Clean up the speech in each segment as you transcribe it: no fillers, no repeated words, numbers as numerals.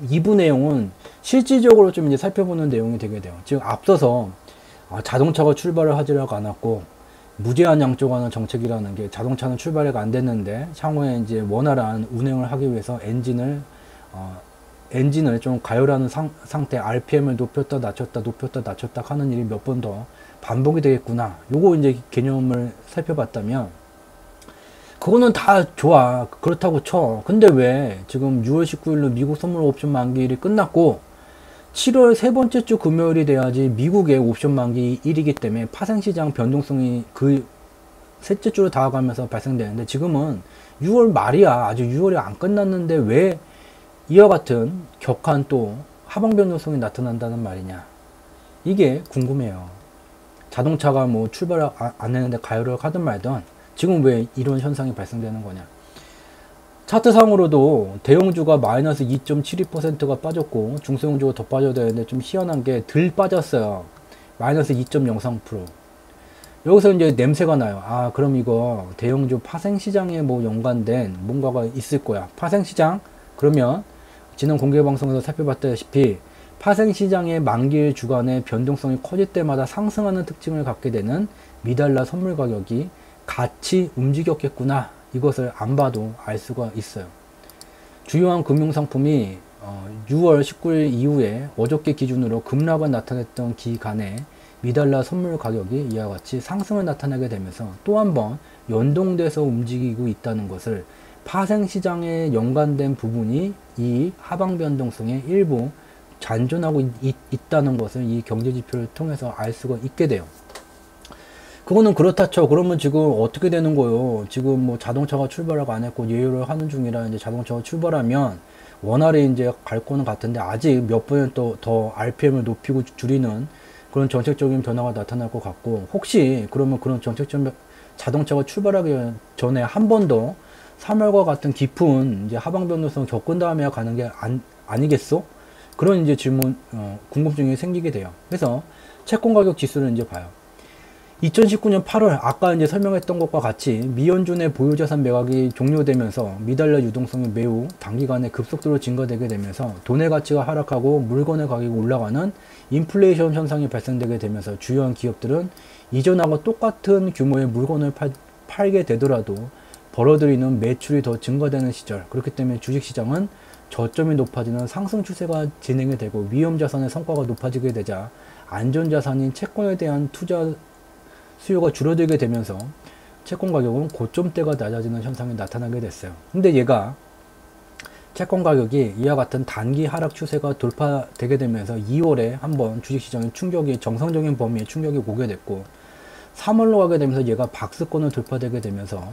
2부 내용은 실질적으로 좀 이제 살펴보는 내용이 되게 돼요. 즉 앞서서 자동차가 출발을 하지라고 않았고 무제한 양쪽하는 정책이라는 게 자동차는 출발이 안 됐는데 향후에 이제 원활한 운행을 하기 위해서 엔진을 좀 가열하는 상태, RPM을 높였다 낮췄다 높였다 낮췄다 하는 일이 몇 번 더 반복이 되겠구나. 요거 이제 개념을 살펴봤다면 그거는 다 좋아. 그렇다고 쳐. 근데 왜 지금 6월 19일로 미국 선물 옵션 만기일이 끝났고 7월 세 번째 주 금요일이 돼야지 미국의 옵션 만기 일이기 때문에 파생시장 변동성이 그 셋째 주로 다가가면서 발생되는데 지금은 6월 말이야. 아직 6월이 안 끝났는데 왜 이와 같은 격한 또 하방 변동성이 나타난다는 말이냐. 이게 궁금해요. 자동차가 뭐 출발을 안 했는데 가열을 하든 말든 지금 왜 이런 현상이 발생되는 거냐. 차트상으로도 대형주가 마이너스 2.72%가 빠졌고 중소형주가 더 빠져야 되는데 좀 희한한 게 덜 빠졌어요. 마이너스 2.03%. 여기서 이제 냄새가 나요. 아, 그럼 이거 대형주 파생시장에 뭐 연관된 뭔가가 있을 거야. 파생시장? 그러면 지난 공개방송에서 살펴봤다시피 파생시장의 만기일 주간의 변동성이 커질 때마다 상승하는 특징을 갖게 되는 미달러 선물 가격이 같이 움직였겠구나. 이것을 안 봐도 알 수가 있어요. 주요한 금융상품이 6월 19일 이후에 어저께 기준으로 급락을 나타냈던 기간에 미달러 선물 가격이 이와 같이 상승을 나타내게 되면서 또 한 번 연동돼서 움직이고 있다는 것을 파생시장에 연관된 부분이 이 하방 변동성의 일부 잔존하고 있다는 것을 이 경제지표를 통해서 알 수가 있게 돼요. 그거는 그렇다 쳐. 그러면 지금 어떻게 되는 거요? 지금 뭐 자동차가 출발을 안 했고 예열을 하는 중이라 이제 자동차가 출발하면 원활히 이제 갈 거는 같은데 아직 몇 번은 또 더 RPM을 높이고 줄이는 그런 정책적인 변화가 나타날 것 같고 혹시 그러면 그런 정책적 자동차가 출발하기 전에 한 번 더 3월과 같은 깊은 이제 하방 변동성을 겪은 다음에 가는 게 아니겠소? 그런 이제 질문, 궁금증이 생기게 돼요. 그래서 채권 가격 지수를 이제 봐요. 2019년 8월 아까 이제 설명했던 것과 같이 미연준의 보유자산 매각이 종료되면서 미달러 유동성이 매우 단기간에 급속도로 증가되게 되면서 돈의 가치가 하락하고 물건의 가격이 올라가는 인플레이션 현상이 발생되게 되면서 주요한 기업들은 이전하고 똑같은 규모의 물건을 팔게 되더라도 벌어들이는 매출이 더 증가되는 시절, 그렇기 때문에 주식시장은 저점이 높아지는 상승 추세가 진행이 되고 위험자산의 성과가 높아지게 되자 안전자산인 채권에 대한 투자 수요가 줄어들게 되면서 채권 가격은 고점대가 낮아지는 현상이 나타나게 됐어요. 근데 얘가 채권 가격이 이와 같은 단기 하락 추세가 돌파되게 되면서 2월에 한번 주식시장의 충격이 정상적인 범위의 충격이 오게 됐고 3월로 가게 되면서 얘가 박스권을 돌파되게 되면서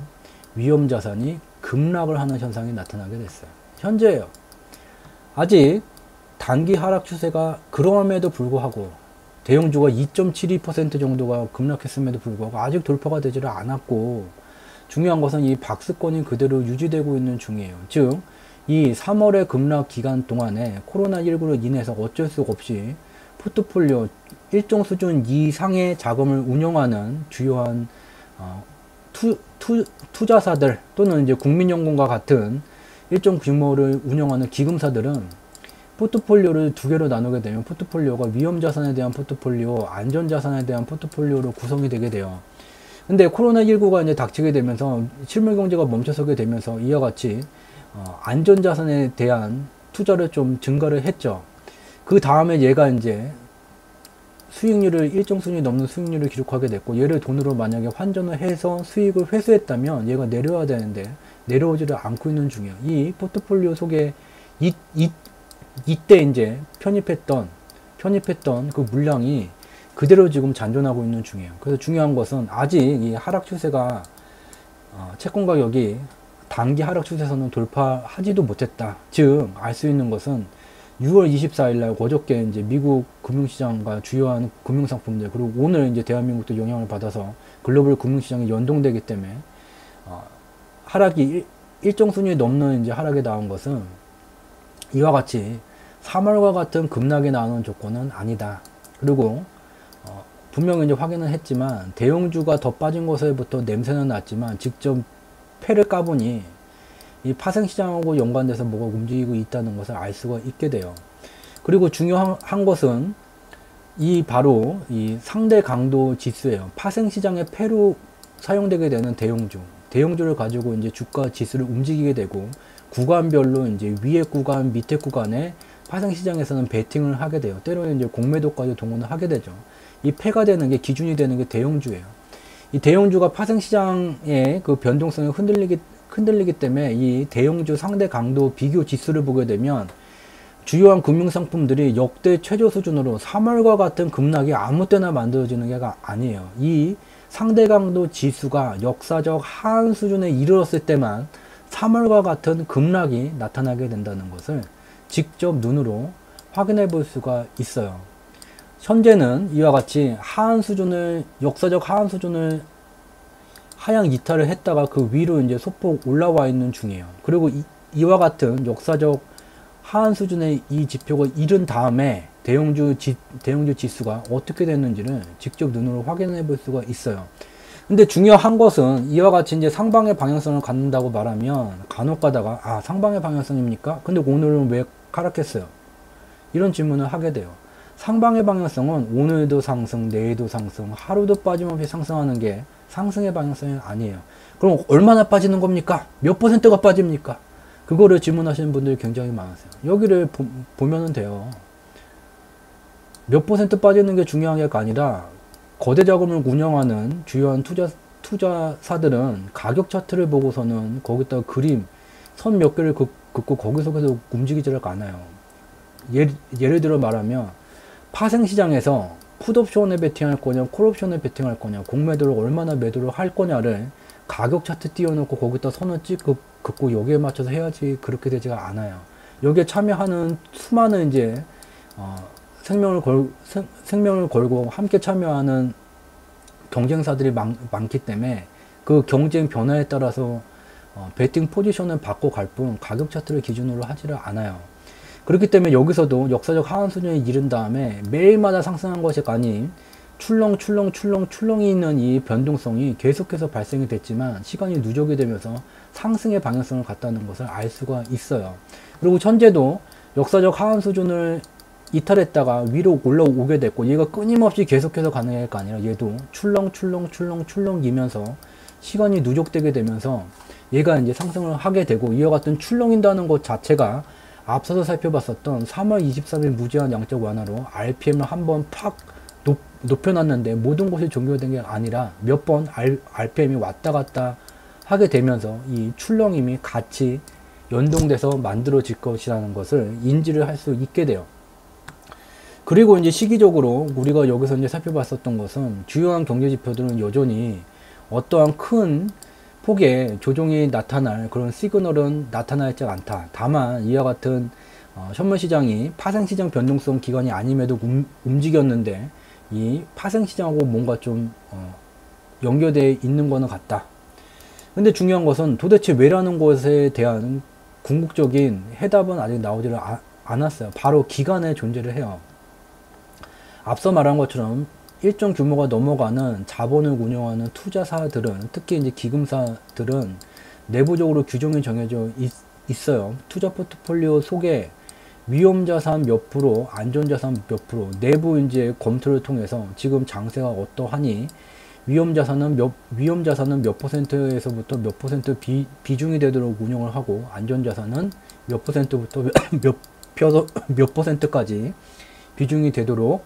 위험자산이 급락을 하는 현상이 나타나게 됐어요. 현재예요. 아직 단기 하락 추세가 그럼에도 불구하고 대형주가 2.72% 정도가 급락했음에도 불구하고 아직 돌파가 되지를 않았고 중요한 것은 이 박스권이 그대로 유지되고 있는 중이에요. 즉 이 3월의 급락 기간 동안에 코로나19로 인해서 어쩔 수 없이 포트폴리오 일정 수준 이상의 자금을 운영하는 주요한 투자사들 또는 이제 국민연금과 같은 일정 규모를 운영하는 기금사들은 포트폴리오를 두 개로 나누게 되면 포트폴리오가 위험자산에 대한 포트폴리오, 안전자산에 대한 포트폴리오로 구성이 되게 돼요. 근데 코로나19가 이제 닥치게 되면서 실물경제가 멈춰서게 되면서 이와 같이 안전자산에 대한 투자를 좀 증가를 했죠. 그 다음에 얘가 이제 수익률을 일정 수준이 넘는 수익률을 기록하게 됐고 얘를 돈으로 만약에 환전을 해서 수익을 회수했다면 얘가 내려와야 되는데 내려오지를 않고 있는 중이에요. 이 포트폴리오 속에 이때 이제 편입했던 그 물량이 그대로 지금 잔존하고 있는 중이에요. 그래서 중요한 것은 아직 이 하락 추세가 채권 가격이 단기 하락 추세선을 돌파하지도 못했다. 즉 알 수 있는 것은 6월 24일 날 어저께 이제 미국 금융시장과 주요한 금융상품들 그리고 오늘 이제 대한민국도 영향을 받아서 글로벌 금융시장이 연동되기 때문에 하락이 일정 수준이 넘는 이제 하락에 나온 것은 이와 같이 3월과 같은 급락이 나오는 조건은 아니다. 그리고 분명히 이제 확인을 했지만 대형주가 더 빠진 것에부터 냄새는 났지만 직접 패를 까보니 이 파생시장하고 연관돼서 뭐가 움직이고 있다는 것을 알 수가 있게 돼요. 그리고 중요한 것은 이 바로 이 상대 강도 지수예요. 파생시장의 패로 사용되게 되는 대형주를 가지고 이제 주가 지수를 움직이게 되고, 구간별로 이제 위에 구간, 밑에 구간에 파생시장에서는 베팅을 하게 돼요. 때로는 이제 공매도까지 동원을 하게 되죠. 이 패가 되는 게, 기준이 되는 게 대형주예요. 이 대형주가 파생시장의 그 변동성이 흔들리기 때문에 이 대형주 상대 강도 비교 지수를 보게 되면 주요한 금융상품들이 역대 최저 수준으로 3월과 같은 급락이 아무 때나 만들어지는 게 아니에요. 이 상대 강도 지수가 역사적 하한 수준에 이르렀을 때만 3월과 같은 급락이 나타나게 된다는 것을 직접 눈으로 확인해 볼 수가 있어요. 현재는 이와 같이 역사적 하한 수준을 하향 이탈을 했다가 그 위로 이제 소폭 올라와 있는 중이에요. 그리고 이와 같은 역사적 하한 수준의 이 지표가 이른 다음에 대형주 지수가 어떻게 됐는지를 직접 눈으로 확인해 볼 수가 있어요. 근데 중요한 것은 이와 같이 이제 상방의 방향성을 갖는다고 말하면 간혹 가다가, 아, 상방의 방향성입니까? 근데 오늘은 왜 하락했어요? 이런 질문을 하게 돼요. 상방의 방향성은 오늘도 상승, 내일도 상승, 하루도 빠짐없이 상승하는 게 상승의 방향성이 아니에요. 그럼 얼마나 빠지는 겁니까? 몇 %가 빠집니까? 그거를 질문하시는 분들이 굉장히 많으세요. 여기를 보면은 돼요. 몇 % 빠지는 게 중요한 게 아니라, 거대 자금을 운영하는 주요한 투자사들은 가격 차트를 보고서는 거기다가 그림, 선 몇 개를 긋고 거기서 계속 움직이지를 않아요. 예를 들어 말하면, 파생시장에서 풋옵션에 베팅할 거냐, 콜옵션에 베팅할 거냐, 공매도를 얼마나 매도를 할 거냐를 가격 차트 띄워놓고 거기다 선을 긋고 여기에 맞춰서 해야지, 그렇게 되지가 않아요. 여기에 참여하는 수많은 이제 생명을 걸고 함께 참여하는 경쟁사들이 많기 때문에 그 경쟁 변화에 따라서 베팅 포지션을 바꿔갈 뿐 가격 차트를 기준으로 하지를 않아요. 그렇기 때문에 여기서도 역사적 하한 수준에 이른 다음에 매일마다 상승한 것이 아닌 출렁이 있는 이 변동성이 계속해서 발생이 됐지만 시간이 누적이 되면서 상승의 방향성을 갖다는 것을 알 수가 있어요. 그리고 현재도 역사적 하한 수준을 이탈했다가 위로 올라오게 됐고, 얘가 끊임없이 계속해서 가는 게 아니라 얘도 출렁이면서 시간이 누적되게 되면서 얘가 이제 상승을 하게 되고, 이와 같은 출렁인다는 것 자체가 앞서서 살펴봤었던 3월 23일 무제한 양적 완화로 RPM을 한번 팍 높여놨는데 모든 곳이 종료된 게 아니라 몇 번 RPM이 왔다 갔다 하게 되면서 이 출렁임이 같이 연동돼서 만들어질 것이라는 것을 인지를 할 수 있게 돼요. 그리고 이제 시기적으로 우리가 여기서 이제 살펴봤었던 것은 주요한 경제지표들은 여전히 어떠한 큰 폭의 조정이 나타날 그런 시그널은 나타나 있지 않다. 다만 이와 같은 현물시장이 파생시장 변동성 기간이 아님에도 움직였는데 이 파생시장하고 뭔가 좀 연결되어 있는 거는 같다. 근데 중요한 것은 도대체 왜라는 것에 대한 궁극적인 해답은 아직 나오지를 않았어요. 바로 기간에 존재를 해요. 앞서 말한 것처럼 일정 규모가 넘어가는 자본을 운영하는 투자사들은, 특히 이제 기금사들은 내부적으로 규정이 정해져 있어요. 투자 포트폴리오 속에 위험자산 몇 프로, 안전자산 몇 프로, 내부 이제 검토를 통해서 지금 장세가 어떠하니 위험자산은 몇 %에서부터 몇 % 비중이 되도록 운영을 하고, 안전자산은 몇 %부터 몇 %까지 비중이 되도록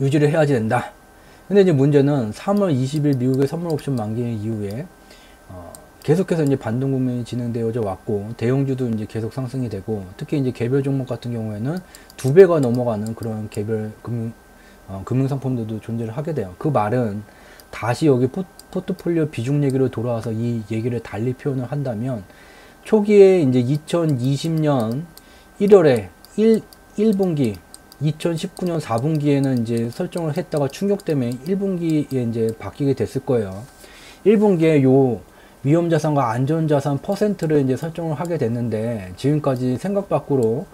유지를 해야지 된다. 근데 이제 문제는 3월 20일 미국의 선물 옵션 만기 이후에 계속해서 이제 반등 국면이 진행되어져 왔고, 대형주도 이제 계속 상승이 되고, 특히 이제 개별 종목 같은 경우에는 2배가 넘어가는 그런 개별 금융상품들도 존재를 하게 돼요. 그 말은 다시 여기 포트폴리오 비중 얘기로 돌아와서 이 얘기를 달리 표현을 한다면, 초기에 이제 2020년 1월에 1분기 2019년 4분기에는 이제 설정을 했다가 충격 때문에 1분기에 이제 바뀌게 됐을 거예요. 1분기에 요 위험자산과 안전자산 퍼센트를 이제 설정을 하게 됐는데, 지금까지 생각 밖으로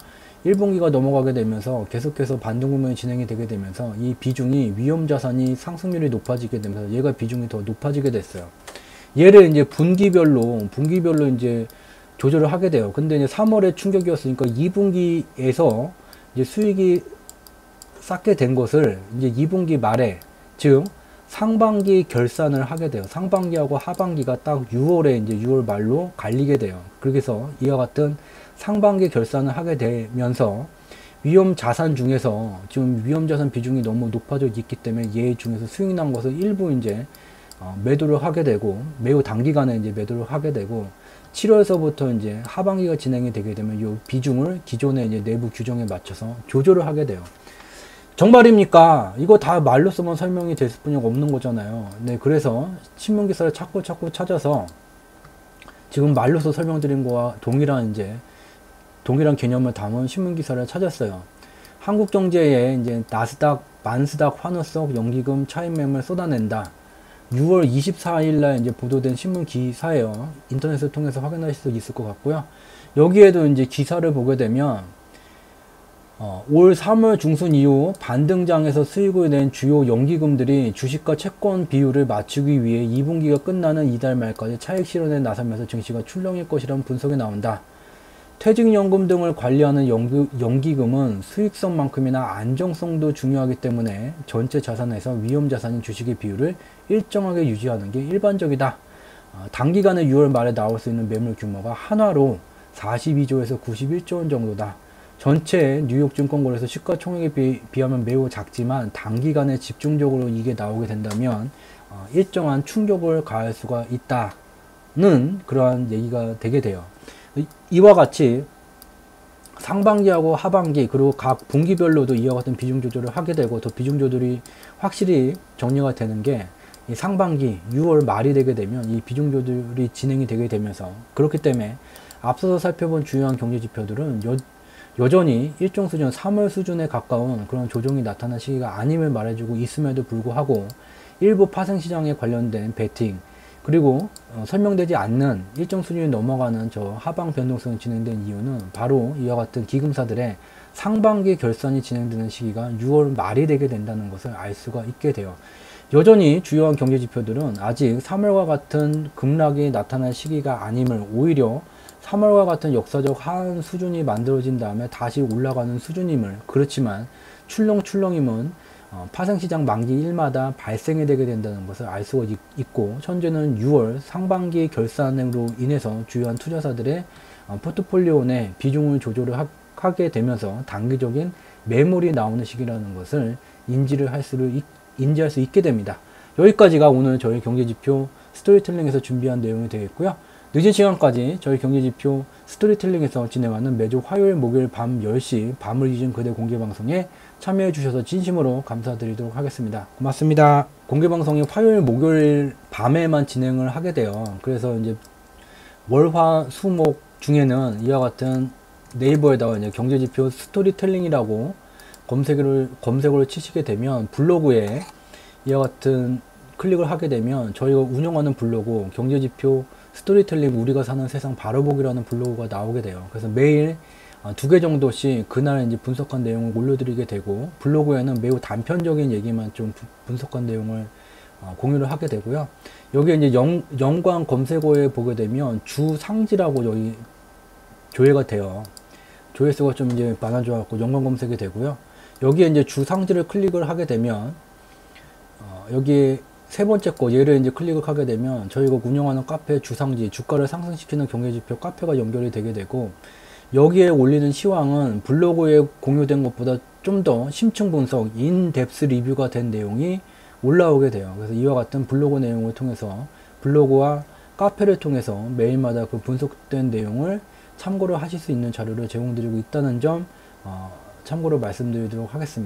1분기가 넘어가게 되면서 계속해서 반등 국면이 진행이 되게 되면서 이 비중이, 위험자산이 상승률이 높아지게 되면서 얘가 비중이 더 높아지게 됐어요. 얘를 이제 분기별로 이제 조절을 하게 돼요. 근데 이제 3월에 충격이었으니까 2분기에서 이제 수익이 쌓게 된 것을 이제 2분기 말에, 즉 상반기 결산을 하게 돼요. 상반기하고 하반기가 딱 6월에 이제 6월 말로 갈리게 돼요. 그래서 이와 같은 상반기 결산을 하게 되면서 위험 자산 중에서 지금 위험 자산 비중이 너무 높아져 있기 때문에 얘 중에서 수익 난 것을 일부 이제 매도를 하게 되고, 매우 단기간에 이제 매도를 하게 되고, 7월서부터 이제 하반기가 진행이 되게 되면 이 비중을 기존의 이제 내부 규정에 맞춰서 조절을 하게 돼요. 정말입니까? 이거 다 말로서만 설명이 될 뿐이 없는 거잖아요. 네, 그래서 신문 기사를 찾고 찾아서 지금 말로서 설명드린 거와 동일한 개념을 담은 신문 기사를 찾았어요. 한국 경제에 이제 나스닥, 만스닥 환호성 연기금 차익 매물 쏟아낸다. 6월 24일 날 이제 보도된 신문 기사예요. 인터넷을 통해서 확인하실 수 있을 것 같고요. 여기에도 이제 기사를 보게 되면 올 3월 중순 이후 반등장에서 수익을 낸 주요 연기금들이 주식과 채권 비율을 맞추기 위해 2분기가 끝나는 이달 말까지 차익 실현에 나서면서 증시가 출렁일 것이라는 분석이 나온다. 퇴직연금 등을 관리하는 연기금은 수익성만큼이나 안정성도 중요하기 때문에 전체 자산에서 위험자산인 주식의 비율을 일정하게 유지하는 게 일반적이다. 단기간에 6월 말에 나올 수 있는 매물 규모가 한화로 42조에서 91조 원 정도다. 전체 뉴욕 증권거래소 시가총액에 비하면 매우 작지만 단기간에 집중적으로 이게 나오게 된다면 일정한 충격을 가할 수가 있다는 그러한 얘기가 되게 돼요. 이와 같이 상반기하고 하반기 그리고 각 분기별로도 이와 같은 비중 조절을 하게 되고, 더 비중 조절이 확실히 정리가 되는 게 이 상반기 6월 말이 되게 되면 이 비중 조절이 진행이 되게 되면서, 그렇기 때문에 앞서서 살펴본 주요한 경제 지표들은 여전히 일정 수준, 3월 수준에 가까운 그런 조정이 나타난 시기가 아님을 말해주고 있음에도 불구하고 일부 파생시장에 관련된 베팅, 그리고 설명되지 않는 일정 수준이 넘어가는 저 하방 변동성이 진행된 이유는 바로 이와 같은 기금사들의 상반기 결산이 진행되는 시기가 6월 말이 되게 된다는 것을 알 수가 있게 돼요. 여전히 주요한 경제 지표들은 아직 3월과 같은 급락이 나타날 시기가 아님을, 오히려 3월과 같은 역사적 하한 수준이 만들어진 다음에 다시 올라가는 수준임을, 그렇지만 출렁출렁임은 파생시장 만기 일마다 발생이 되게 된다는 것을 알 수가 있고, 현재는 6월 상반기 결산으로 인해서 주요한 투자사들의 포트폴리오 내 비중을 조절을 하게 되면서 단기적인 매물이 나오는 시기라는 것을 인지할 수 있게 됩니다. 여기까지가 오늘 저희 경제지표 스토리텔링에서 준비한 내용이 되겠고요. 늦은 시간까지 저희 경제지표 스토리텔링에서 진행하는 매주 화요일 목요일 밤 10시 밤을 잊은 그대 공개방송에 참여해 주셔서 진심으로 감사드리도록 하겠습니다. 고맙습니다. 공개방송이 화요일 목요일 밤에만 진행을 하게 돼요. 그래서 이제 월화 수목 중에는 이와 같은 네이버에다가 이제 경제지표 스토리텔링이라고 검색어를 치시게 되면 블로그에 이와 같은 클릭을 하게 되면 저희가 운영하는 블로그 경제지표 스토리텔링 우리가 사는 세상 바로보기라는 블로그가 나오게 돼요. 그래서 매일 2개 정도씩 그날 이제 분석한 내용을 올려드리게 되고, 블로그에는 매우 단편적인 얘기만 좀 분석한 내용을 공유를 하게 되고요. 여기에 이제 연관 검색어에 보게 되면 주 상지라고 여기 조회가 돼요. 조회수가 좀 이제 많아져갖고 연관 검색이 되고요. 여기에 이제 주 상지를 클릭을 하게 되면 여기 세 번째 거 얘를 이제 클릭을 하게 되면 저희가 운영하는 카페 주상지, 주가를 상승시키는 경제지표 카페가 연결이 되게 되고, 여기에 올리는 시황은 블로그에 공유된 것보다 좀 더 심층 분석, 인덱스 리뷰가 된 내용이 올라오게 돼요. 그래서 이와 같은 블로그 내용을 통해서, 블로그와 카페를 통해서 매일마다 그 분석된 내용을 참고를 하실 수 있는 자료를 제공드리고 있다는 점 참고로 말씀드리도록 하겠습니다.